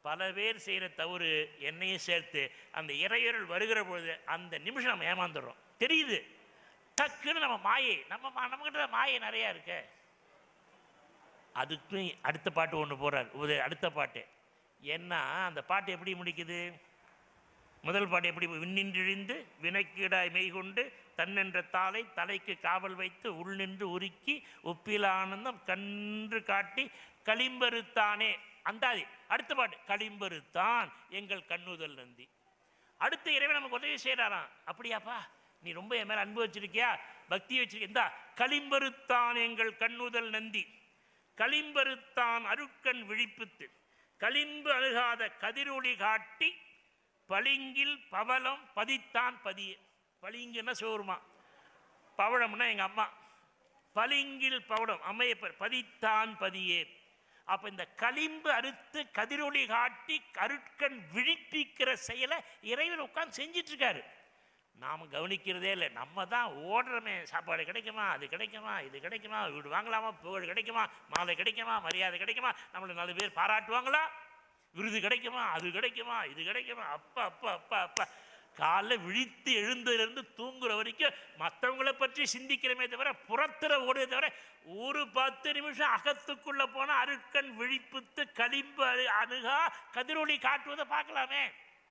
பல பேர் செய்கிற தவறு என்னையும் சேர்த்து அந்த இறையருள் வருகிற பொழுது அந்த நிமிஷம் நம்ம ஏமாந்துடுறோம். தெரியுது டக்குன்னு நம்ம மாயை நம்மகிட்ட மாயை நிறையா இருக்கு. அதுக்கு அடுத்த பாட்டு ஒன்று போடுறார். அடுத்த பாட்டு என்ன? அந்த பாட்டு எப்படி முடிக்குது? முதல் பாட்டு எப்படி? விண்ணின்றிழிந்து வினைக்கீடாய் மெய்கொண்டு தன்னென்ற தாளை தலைக்கு காவல் வைத்து உள் நின்று உருக்கி ஒப்பில ஆனந்தம் கன்று காட்டி களிம்பருத்தானே அந்தாதி. அடுத்த பாட்டு களிம்பருத்தான் எங்கள் கண்ணுதல் நந்தி. அடுத்த இறைவன் நமக்கு உதவி செய்கிறாராம். அப்படியாப்பா, நீ ரொம்ப என் மேலே அன்பு வச்சிருக்கியா, பக்தி வச்சிருக்கியா, இந்தா களிம்பருத்தான் எங்கள் கண்ணுதல் நந்தி களிம்பருத்தான் அருட்கண் விழிப்புத்து களிம்பு அணுகாத கதிரொளி காட்டி பளிங்கில் பவளம் பதித்தான் பதிய. பளிங்குன்னா சோறுமா, பவளம்னா எங்கள் அம்மா. பளிங்கில் பவளம் அம்மையப்பர் பதித்தான் பதியே. அப்போ இந்த களிம்பு அறுத்து கதிரொளி காட்டி அருட்கண் விழிப்பிக்கிற செயலை இறைவன் உட்காந்து செஞ்சிட்ருக்காரு. நாம் கவனிக்கிறதே இல்லை. நம்ம தான் ஓடுறோமே, சாப்பாடு கிடைக்குமா, அது கிடைக்குமா, இது கிடைக்குமா, வீடு வாங்கலாமா, புகழ் கிடைக்குமா, மாலை கிடைக்குமா, மரியாதை கிடைக்குமா, நம்மளை 4 பேர் பாராட்டுவாங்களா, விருது கிடைக்குமா, அது கிடைக்குமா, இது கிடைக்குமா. அப்பா அப்பா அப்பா அப்பா காலைல விழித்து எழுந்ததுலேருந்து தூங்குற வரைக்கும் மற்றவங்களை பற்றி சிந்திக்கிறமே தவிர புறத்தில் ஓடுறதை தவிர ஒரு 10 நிமிஷம் அகத்துக்குள்ளே போனால் அருட்கண் விழிப்புத்து களிம்பு அணுகா கதிரொளி காட்டுவதை பார்க்கலாமே.